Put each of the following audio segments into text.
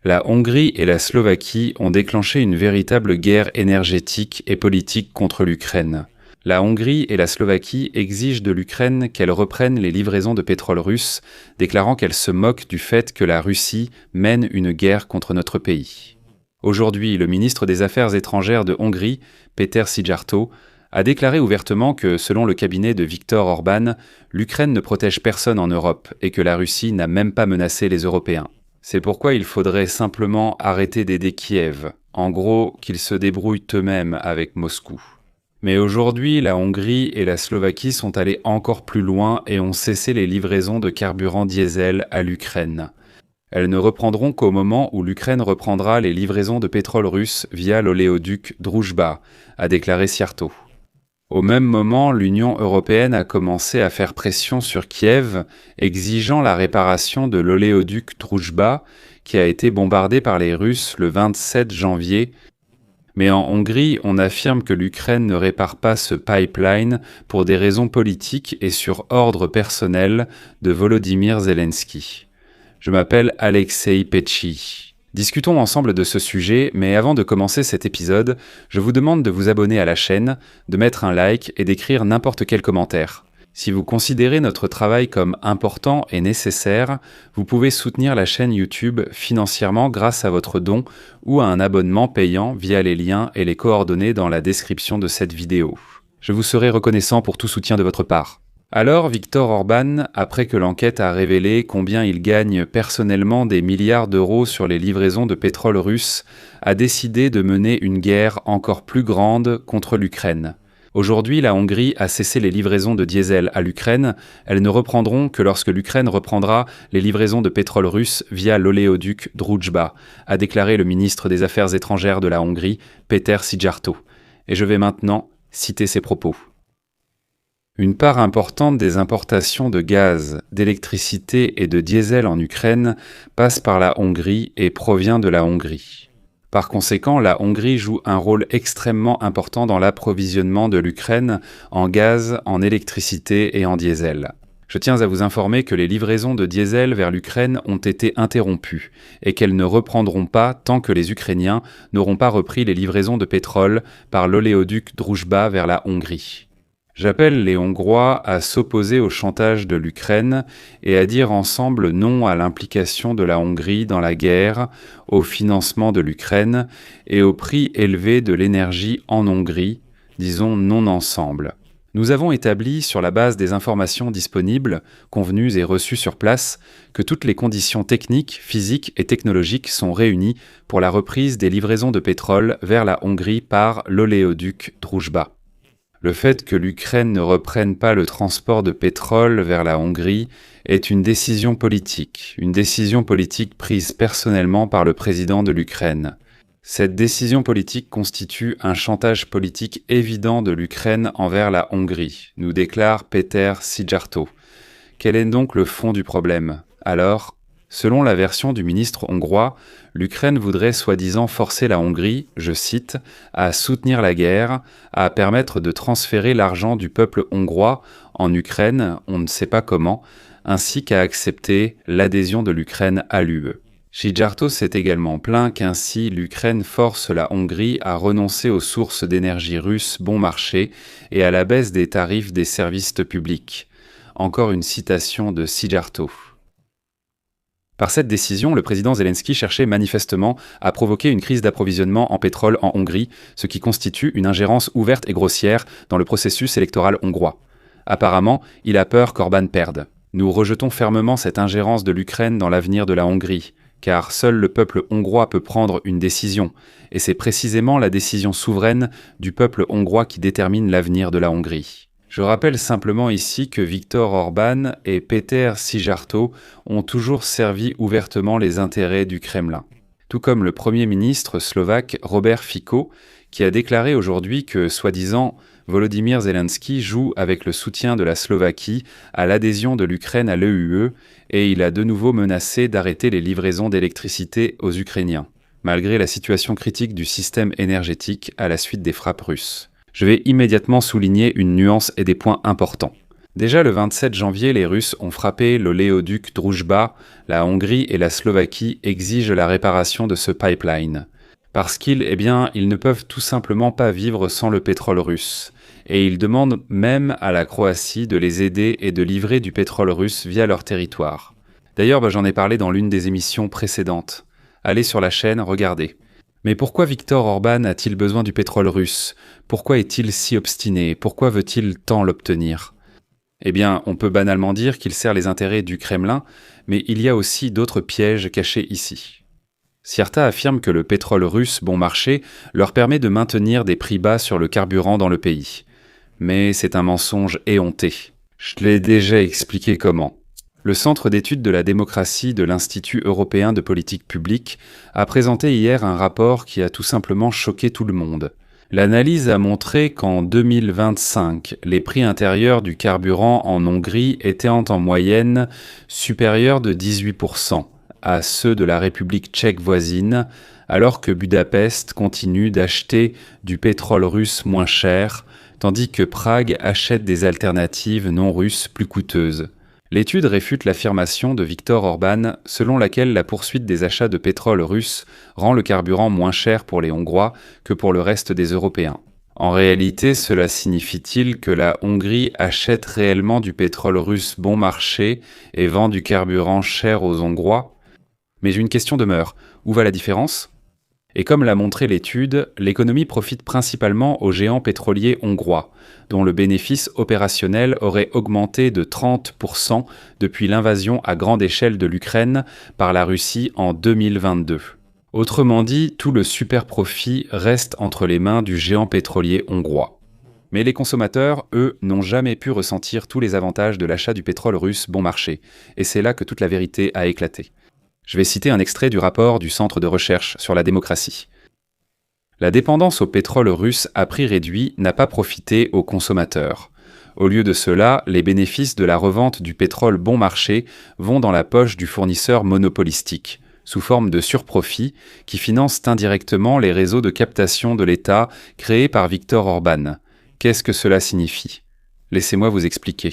La Hongrie et la Slovaquie ont déclenché une véritable guerre énergétique et politique contre l'Ukraine. La Hongrie et la Slovaquie exigent de l'Ukraine qu'elle reprenne les livraisons de pétrole russe, déclarant qu'elle se moque du fait que la Russie mène une guerre contre notre pays. Aujourd'hui, le ministre des Affaires étrangères de Hongrie, Péter Szijjártó, a déclaré ouvertement que, selon le cabinet de Viktor Orban, l'Ukraine ne protège personne en Europe et que la Russie n'a même pas menacé les Européens. C'est pourquoi il faudrait simplement arrêter d'aider Kiev, en gros qu'ils se débrouillent eux-mêmes avec Moscou. Mais aujourd'hui, la Hongrie et la Slovaquie sont allés encore plus loin et ont cessé les livraisons de carburant diesel à l'Ukraine. Elles ne reprendront qu'au moment où l'Ukraine reprendra les livraisons de pétrole russe via l'oléoduc Droujba, a déclaré Szijjártó. Au même moment, l'Union européenne a commencé à faire pression sur Kiev, exigeant la réparation de l'oléoduc Droujba, qui a été bombardé par les Russes le 27 janvier. Mais en Hongrie, on affirme que l'Ukraine ne répare pas ce pipeline pour des raisons politiques et sur ordre personnel de Volodymyr Zelensky. Je m'appelle Alexei Petchy. Discutons ensemble de ce sujet, mais avant de commencer cet épisode, je vous demande de vous abonner à la chaîne, de mettre un like et d'écrire n'importe quel commentaire. Si vous considérez notre travail comme important et nécessaire, vous pouvez soutenir la chaîne YouTube financièrement grâce à votre don ou à un abonnement payant via les liens et les coordonnées dans la description de cette vidéo. Je vous serai reconnaissant pour tout soutien de votre part. Alors, Viktor Orban, après que l'enquête a révélé combien il gagne personnellement des milliards d'euros sur les livraisons de pétrole russe, a décidé de mener une guerre encore plus grande contre l'Ukraine. Aujourd'hui, la Hongrie a cessé les livraisons de diesel à l'Ukraine. Elles ne reprendront que lorsque l'Ukraine reprendra les livraisons de pétrole russe via l'oléoduc Droujba, a déclaré le ministre des Affaires étrangères de la Hongrie, Péter Szijjártó. Et je vais maintenant citer ses propos. Une part importante des importations de gaz, d'électricité et de diesel en Ukraine passe par la Hongrie et provient de la Hongrie. Par conséquent, la Hongrie joue un rôle extrêmement important dans l'approvisionnement de l'Ukraine en gaz, en électricité et en diesel. Je tiens à vous informer que les livraisons de diesel vers l'Ukraine ont été interrompues et qu'elles ne reprendront pas tant que les Ukrainiens n'auront pas repris les livraisons de pétrole par l'oléoduc Droujba vers la Hongrie. J'appelle les Hongrois à s'opposer au chantage de l'Ukraine et à dire ensemble non à l'implication de la Hongrie dans la guerre, au financement de l'Ukraine et au prix élevé de l'énergie en Hongrie, disons non ensemble. Nous avons établi, sur la base des informations disponibles, convenues et reçues sur place, que toutes les conditions techniques, physiques et technologiques sont réunies pour la reprise des livraisons de pétrole vers la Hongrie par l'oléoduc Droujba. Le fait que l'Ukraine ne reprenne pas le transport de pétrole vers la Hongrie est une décision politique prise personnellement par le président de l'Ukraine. Cette décision politique constitue un chantage politique évident de l'Ukraine envers la Hongrie, nous déclare Péter Szijjártó. Quel est donc le fond du problème? Alors, selon la version du ministre hongrois, l'Ukraine voudrait soi-disant forcer la Hongrie, je cite, à soutenir la guerre, à permettre de transférer l'argent du peuple hongrois en Ukraine, on ne sait pas comment, ainsi qu'à accepter l'adhésion de l'Ukraine à l'UE. Szijjártó s'est également plaint qu'ainsi l'Ukraine force la Hongrie à renoncer aux sources d'énergie russes bon marché et à la baisse des tarifs des services publics. Encore une citation de Szijjártó. Par cette décision, le président Zelensky cherchait manifestement à provoquer une crise d'approvisionnement en pétrole en Hongrie, ce qui constitue une ingérence ouverte et grossière dans le processus électoral hongrois. Apparemment, il a peur qu'Orban perde. Nous rejetons fermement cette ingérence de l'Ukraine dans l'avenir de la Hongrie, car seul le peuple hongrois peut prendre une décision, et c'est précisément la décision souveraine du peuple hongrois qui détermine l'avenir de la Hongrie. Je rappelle simplement ici que Viktor Orban et Péter Szijjártó ont toujours servi ouvertement les intérêts du Kremlin. Tout comme le Premier ministre slovaque Robert Fico, qui a déclaré aujourd'hui que, soi-disant, Volodymyr Zelensky joue avec le soutien de la Slovaquie à l'adhésion de l'Ukraine à l'EUE et il a de nouveau menacé d'arrêter les livraisons d'électricité aux Ukrainiens, malgré la situation critique du système énergétique à la suite des frappes russes. Je vais immédiatement souligner une nuance et des points importants. Déjà le 27 janvier, les Russes ont frappé l'oléoduc Druzhba, la Hongrie et la Slovaquie exigent la réparation de ce pipeline. Parce qu'ils ne peuvent tout simplement pas vivre sans le pétrole russe. Et ils demandent même à la Croatie de les aider et de livrer du pétrole russe via leur territoire. D'ailleurs, j'en ai parlé dans l'une des émissions précédentes. Allez sur la chaîne, regardez. Mais pourquoi Viktor Orban a-t-il besoin du pétrole russe? Pourquoi est-il si obstiné? Pourquoi veut-il tant l'obtenir? On peut banalement dire qu'il sert les intérêts du Kremlin, mais il y a aussi d'autres pièges cachés ici. Certains affirment que le pétrole russe bon marché leur permet de maintenir des prix bas sur le carburant dans le pays. Mais c'est un mensonge éhonté. Je l'ai déjà expliqué comment. Le Centre d'études de la démocratie de l'Institut européen de politique publique a présenté hier un rapport qui a tout simplement choqué tout le monde. L'analyse a montré qu'en 2025, les prix intérieurs du carburant en Hongrie étaient en moyenne supérieurs de 18% à ceux de la République tchèque voisine, alors que Budapest continue d'acheter du pétrole russe moins cher, tandis que Prague achète des alternatives non russes plus coûteuses. L'étude réfute l'affirmation de Viktor Orban selon laquelle la poursuite des achats de pétrole russe rend le carburant moins cher pour les Hongrois que pour le reste des Européens. En réalité, cela signifie-t-il que la Hongrie achète réellement du pétrole russe bon marché et vend du carburant cher aux Hongrois? Mais une question demeure, où va la différence? Et comme l'a montré l'étude, l'économie profite principalement aux géants pétroliers hongrois, dont le bénéfice opérationnel aurait augmenté de 30% depuis l'invasion à grande échelle de l'Ukraine par la Russie en 2022. Autrement dit, tout le super profit reste entre les mains du géant pétrolier hongrois. Mais les consommateurs, eux, n'ont jamais pu ressentir tous les avantages de l'achat du pétrole russe bon marché, et c'est là que toute la vérité a éclaté. Je vais citer un extrait du rapport du Centre de recherche sur la démocratie. La dépendance au pétrole russe à prix réduit n'a pas profité aux consommateurs. Au lieu de cela, les bénéfices de la revente du pétrole bon marché vont dans la poche du fournisseur monopolistique, sous forme de surprofits qui financent indirectement les réseaux de captation de l'État créés par Viktor Orban. Qu'est-ce que cela signifie? Laissez-moi vous expliquer.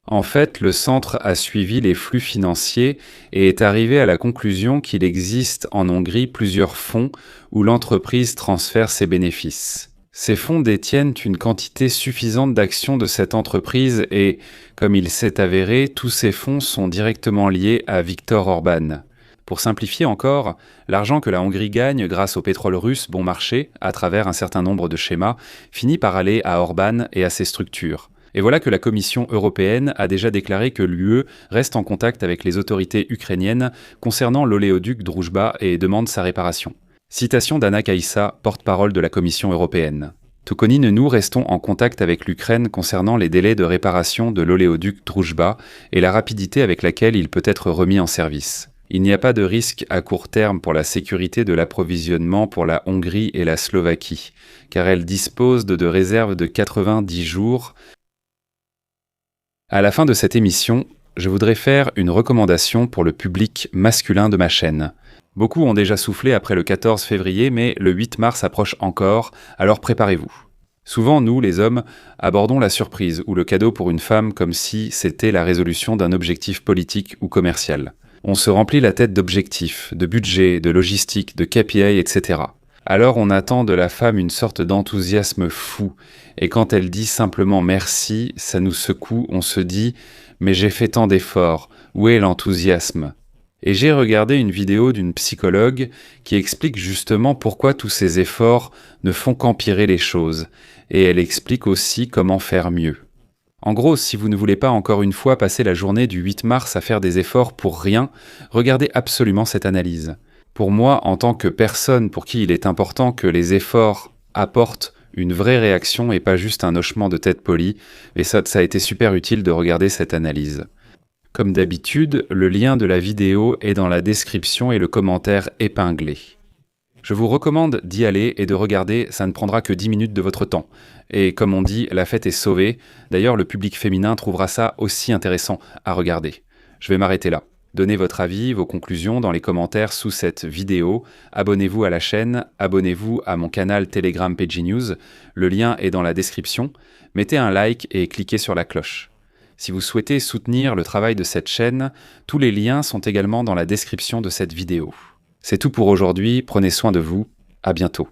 En fait, le centre a suivi les flux financiers et est arrivé à la conclusion qu'il existe en Hongrie plusieurs fonds où l'entreprise transfère ses bénéfices. Ces fonds détiennent une quantité suffisante d'actions de cette entreprise et, comme il s'est avéré, tous ces fonds sont directement liés à Viktor Orban. Pour simplifier encore, l'argent que la Hongrie gagne grâce au pétrole russe bon marché, à travers un certain nombre de schémas, finit par aller à Orban et à ses structures. Et voilà que la Commission européenne a déjà déclaré que l'UE reste en contact avec les autorités ukrainiennes concernant l'oléoduc Druzhba et demande sa réparation. Citation d'Anna Kaïssa, porte-parole de la Commission européenne. Tout comme nous restons en contact avec l'Ukraine concernant les délais de réparation de l'oléoduc Druzhba et la rapidité avec laquelle il peut être remis en service. Il n'y a pas de risque à court terme pour la sécurité de l'approvisionnement pour la Hongrie et la Slovaquie, car elles disposent de réserves de 90 jours. À la fin de cette émission, je voudrais faire une recommandation pour le public masculin de ma chaîne. Beaucoup ont déjà soufflé après le 14 février, mais le 8 mars approche encore, alors préparez-vous. Souvent, nous, les hommes, abordons la surprise ou le cadeau pour une femme comme si c'était la résolution d'un objectif politique ou commercial. On se remplit la tête d'objectifs, de budget, de logistique, de KPI, etc. Alors on attend de la femme une sorte d'enthousiasme fou, et quand elle dit simplement merci, ça nous secoue, on se dit « mais j'ai fait tant d'efforts, où est l'enthousiasme ?» Et j'ai regardé une vidéo d'une psychologue qui explique justement pourquoi tous ces efforts ne font qu'empirer les choses, et elle explique aussi comment faire mieux. En gros, si vous ne voulez pas encore une fois passer la journée du 8 mars à faire des efforts pour rien, regardez absolument cette analyse. Pour moi, en tant que personne pour qui il est important que les efforts apportent une vraie réaction et pas juste un hochement de tête poli, et ça a été super utile de regarder cette analyse. Comme d'habitude, le lien de la vidéo est dans la description et le commentaire épinglé. Je vous recommande d'y aller et de regarder, ça ne prendra que 10 minutes de votre temps. Et comme on dit, la fête est sauvée. D'ailleurs, le public féminin trouvera ça aussi intéressant à regarder. Je vais m'arrêter là. Donnez votre avis, vos conclusions dans les commentaires sous cette vidéo. Abonnez-vous à la chaîne, abonnez-vous à mon canal Telegram PG News. Le lien est dans la description. Mettez un like et cliquez sur la cloche. Si vous souhaitez soutenir le travail de cette chaîne, tous les liens sont également dans la description de cette vidéo. C'est tout pour aujourd'hui, prenez soin de vous, à bientôt.